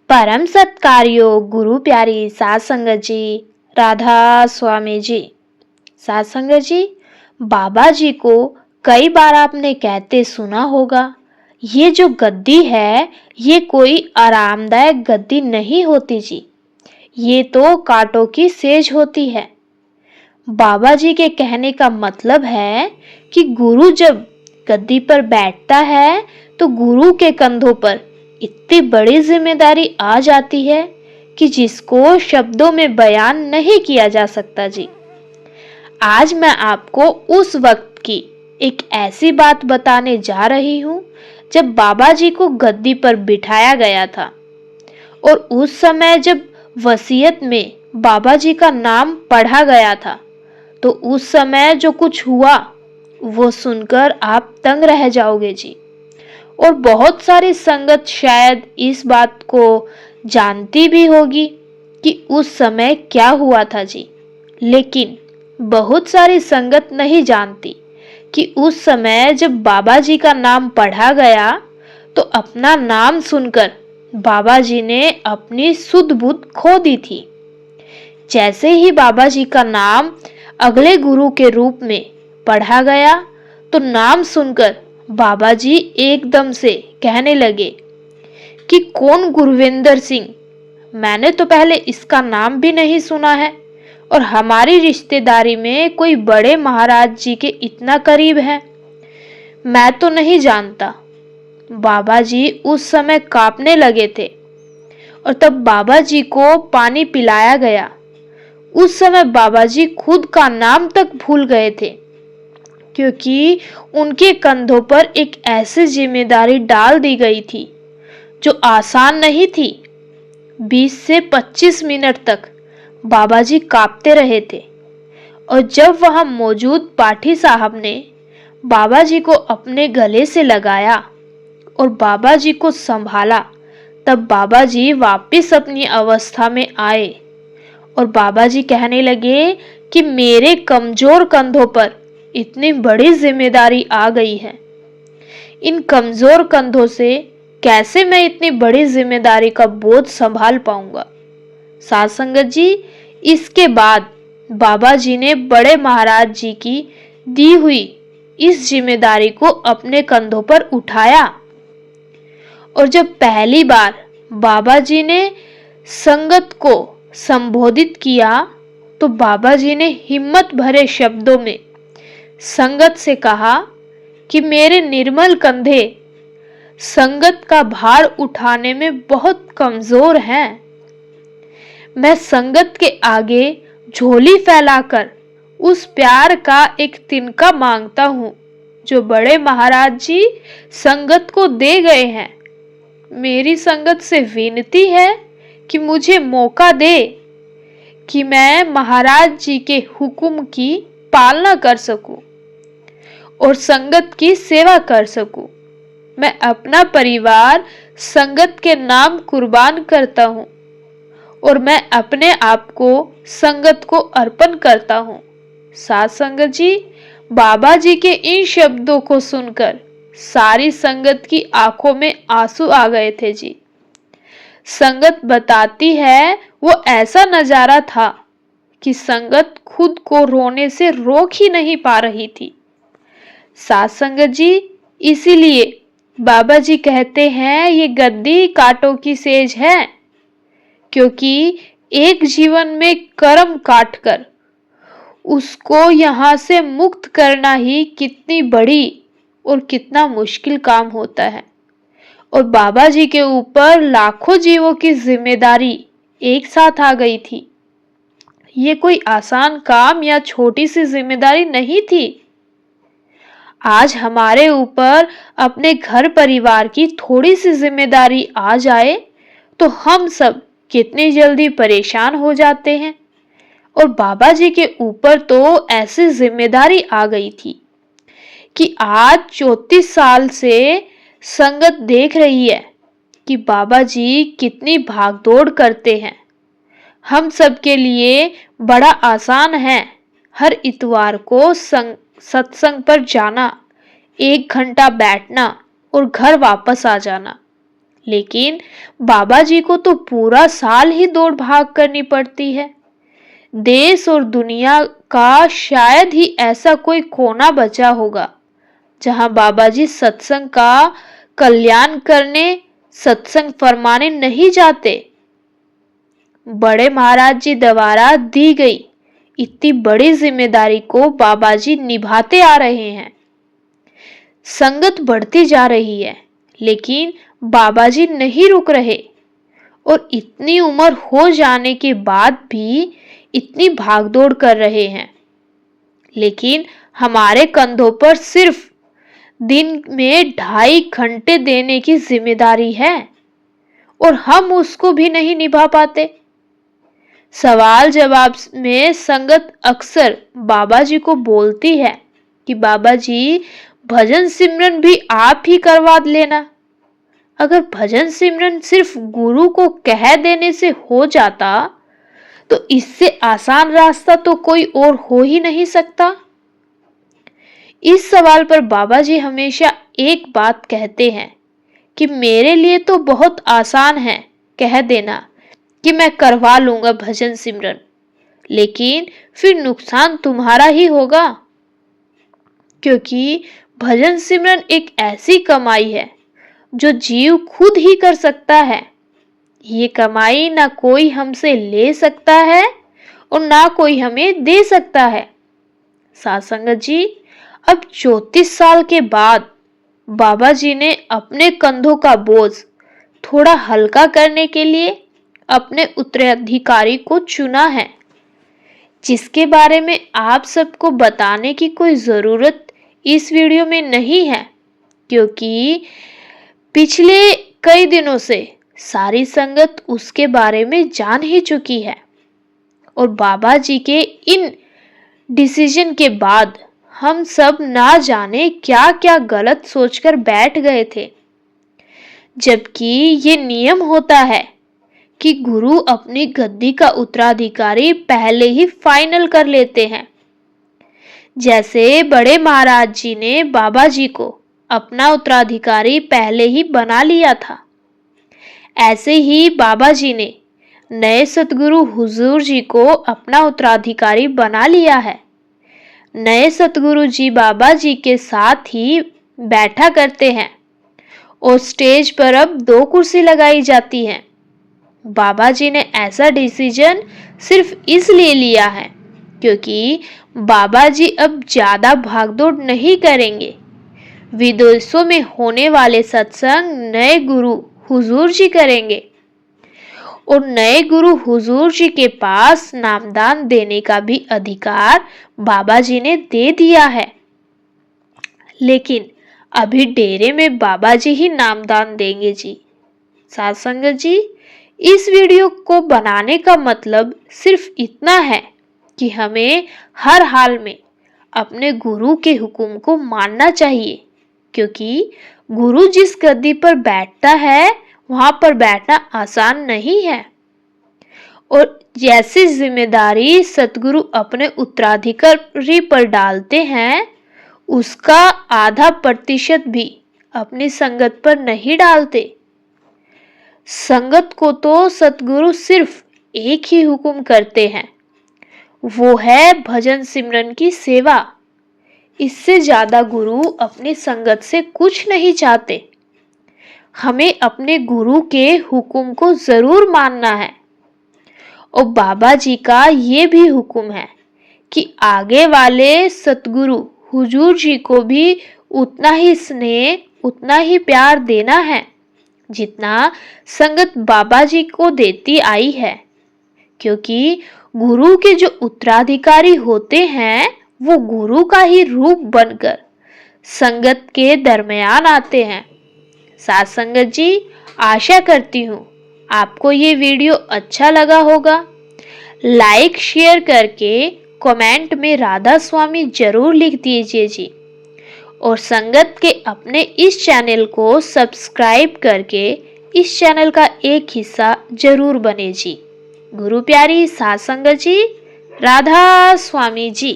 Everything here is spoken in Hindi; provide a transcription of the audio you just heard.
परम सत्कार्यो गुरु प्यारी सात संगत जी, राधा स्वामी जी। सात संगत जी, बाबा जी को कई बार आपने कहते सुना होगा, ये जो गद्दी है ये कोई आरामदायक गद्दी नहीं होती जी, ये तो कांटों की सेज होती है। बाबा जी के कहने का मतलब है कि गुरु जब गद्दी पर बैठता है तो गुरु के कंधों पर इतनी बड़ी जिम्मेदारी आ जाती है कि जिसको शब्दों में बयान नहीं किया जा सकता जी। आज मैं आपको उस वक्त की एक ऐसी बात बताने जा रही हूँ जब बाबा जी को गद्दी पर बिठाया गया था और उस समय जब वसीयत में बाबा जी का नाम पढ़ा गया था, तो उस समय जो कुछ हुआ वो सुनकर आप तंग रह जाओगे जी। और बहुत सारी संगत शायद इस बात को जानती भी होगी कि उस समय क्या हुआ था जी, लेकिन बहुत सारी संगत नहीं जानती कि उस समय जब बाबा जी का नाम पढ़ा गया तो अपना नाम सुनकर बाबा जी ने अपनी सुध बुध खो दी थी। जैसे ही बाबा जी का नाम अगले गुरु के रूप में पढ़ा गया तो नाम सुनकर बाबा जी एकदम से कहने लगे कि कौन गुरविंदर सिंह, मैंने तो पहले इसका नाम भी नहीं सुना है और हमारी रिश्तेदारी में कोई बड़े महाराज जी के इतना करीब है, मैं तो नहीं जानता। बाबा जी उस समय कांपने लगे थे और तब बाबा जी को पानी पिलाया गया। उस समय बाबा जी खुद का नाम तक भूल गए थे, क्योंकि उनके कंधों पर एक ऐसी जिम्मेदारी डाल दी गई थी जो आसान नहीं थी। 20 से 25 मिनट तक बाबा जी कांपते रहे थे और जब वहां मौजूद पाठी साहब ने बाबा जी को अपने गले से लगाया और बाबा जी को संभाला, तब बाबा जी वापस अपनी अवस्था में आए और बाबा जी कहने लगे कि मेरे कमजोर कंधों पर इतनी बड़ी जिम्मेदारी आ गई है, इन कमजोर कंधों से कैसे मैं इतनी बड़ी जिम्मेदारी का बोझ संभाल पाऊंगा। साथ संगत जी, इसके बाद बाबा जी ने बड़े महाराज जी की दी हुई इस जिम्मेदारी को अपने कंधों पर उठाया और जब पहली बार बाबा जी ने संगत को संबोधित किया तो बाबा जी ने हिम्मत भरे शब्दों में संगत से कहा कि मेरे निर्मल कंधे संगत का भार उठाने में बहुत कमजोर हैं। मैं संगत के आगे झोली फैलाकर उस प्यार का एक तिनका मांगता हूँ जो बड़े महाराज जी संगत को दे गए हैं। मेरी संगत से विनती है कि मुझे मौका दे कि मैं महाराज जी के हुक्म की पालना कर सकूं और संगत की सेवा कर सकूं। मैं अपना परिवार संगत के नाम कुर्बान करता हूं और मैं अपने आप को संगत को अर्पण करता हूं। साथ संगत जी, बाबा जी के इन शब्दों को सुनकर सारी संगत की आंखों में आंसू आ गए थे जी। संगत बताती है वो ऐसा नजारा था कि संगत खुद को रोने से रोक ही नहीं पा रही थी। साथ संगत जी, इसीलिए बाबा जी कहते हैं ये गद्दी कांटों की सेज है, क्योंकि एक जीवन में कर्म काटकर उसको यहाँ से मुक्त करना ही कितनी बड़ी और कितना मुश्किल काम होता है। और बाबा जी के ऊपर लाखों जीवों की जिम्मेदारी एक साथ आ गई थी। ये कोई आसान काम या छोटी सी जिम्मेदारी नहीं थी। आज हमारे ऊपर अपने घर परिवार की थोड़ी सी जिम्मेदारी आ जाए तो हम सब कितनी जल्दी परेशान हो जाते हैं, और बाबा जी के ऊपर तो ऐसी जिम्मेदारी आ गई थी कि आज 34 साल से संगत देख रही है कि बाबा जी कितनी भागदौड़ करते हैं। हम सब के लिए बड़ा आसान है हर इतवार को सत्संग पर जाना, 1 घंटा बैठना और घर वापस आ जाना। लेकिन बाबा जी को तो पूरा साल ही दौड़ भाग करनी पड़ती है। देश और दुनिया का शायद ही ऐसा कोई कोना बचा होगा जहां बाबा जी सत्संग का कल्याण करने, सत्संग फरमाने नहीं जाते। बड़े महाराज जी द्वारा दी गई इतनी बड़ी जिम्मेदारी को बाबा जी निभाते आ रहे हैं। संगत बढ़ती जा रही है, लेकिन बाबा जी नहीं रुक रहे और इतनी उम्र हो जाने के बाद भी इतनी भागदौड़ कर रहे हैं। लेकिन हमारे कंधों पर सिर्फ दिन में 2.5 घंटे देने की जिम्मेदारी है और हम उसको भी नहीं निभा पाते। सवाल जवाब में संगत अक्सर बाबा जी को बोलती है कि बाबा जी भजन सिमरन भी आप ही करवा लेना। अगर भजन सिमरन सिर्फ गुरु को कह देने से हो जाता तो इससे आसान रास्ता तो कोई और हो ही नहीं सकता। इस सवाल पर बाबा जी हमेशा एक बात कहते हैं कि मेरे लिए तो बहुत आसान है कह देना कि मैं करवा लूंगा भजन सिमरन, लेकिन फिर नुकसान तुम्हारा ही होगा, क्योंकि भजन सिमरन एक ऐसी कमाई है जो जीव खुद ही कर सकता है। ये कमाई ना कोई हमसे ले सकता है और ना कोई हमें दे सकता है। साध संगत जी, अब 34 साल के बाद बाबा जी ने अपने कंधों का बोझ थोड़ा हल्का करने के लिए अपने उत्तराधिकारी को चुना है, जिसके बारे में आप सबको बताने की कोई ज़रूरत इस वीडियो में नहीं है, क्योंकि पिछले कई दिनों से सारी संगत उसके बारे में जान ही चुकी है। और बाबा जी के इन डिसीजन के बाद हम सब ना जाने क्या क्या गलत सोचकर बैठ गए थे, जबकि ये नियम होता है कि गुरु अपनी गद्दी का उत्तराधिकारी पहले ही फाइनल कर लेते हैं। जैसे बड़े महाराज जी ने बाबा जी को अपना उत्तराधिकारी पहले ही बना लिया था, ऐसे ही बाबा जी ने नए सतगुरु हुजूर जी को अपना उत्तराधिकारी बना लिया है। नए सतगुरु जी बाबा जी के साथ ही बैठा करते हैं और स्टेज पर अब 2 कुर्सी लगाई जाती हैं। बाबा जी ने ऐसा डिसीजन सिर्फ इसलिए लिया है क्योंकि बाबा जी अब ज्यादा भागदौड़ नहीं करेंगे। विदेशों में होने वाले सत्संग नए गुरु हुजूर जी करेंगे और नए गुरु हुजूर जी के पास नामदान देने का भी अधिकार बाबा जी ने दे दिया है। लेकिन अभी डेरे में बाबा जी ही नामदान देंगे जी। साध संगत जी, इस वीडियो को बनाने का मतलब सिर्फ इतना है कि हमें हर हाल में अपने गुरु के हुक्म को मानना चाहिए, क्योंकि गुरु जिस गद्दी पर बैठता है वहां पर बैठना आसान नहीं है। और जैसी जिम्मेदारी सतगुरु अपने उत्तराधिकारी पर डालते हैं, उसका आधा प्रतिशत भी अपनी संगत पर नहीं डालते। संगत को तो सतगुरु सिर्फ एक ही हुक्म करते हैं, वो है भजन सिमरन की सेवा। इससे ज्यादा गुरु अपनी संगत से कुछ नहीं चाहते। हमें अपने गुरु के हुक्म को जरूर मानना है। और बाबा जी का ये भी हुक्म है कि आगे वाले सतगुरु हुजूर जी को भी उतना ही स्नेह, उतना ही प्यार देना है जितना संगत बाबा जी को देती आई है, क्योंकि गुरु के जो उत्तराधिकारी होते हैं वो गुरु का ही रूप बनकर संगत के दरमियान आते हैं। साथ संगत जी, आशा करती हूँ आपको ये वीडियो अच्छा लगा होगा। लाइक शेयर करके कमेंट में राधा स्वामी जरूर लिख दीजिए जी। और संगत के अपने इस चैनल को सब्सक्राइब करके इस चैनल का एक हिस्सा जरूर बने जी। गुरु प्यारी साथ संगत जी, राधा स्वामी जी।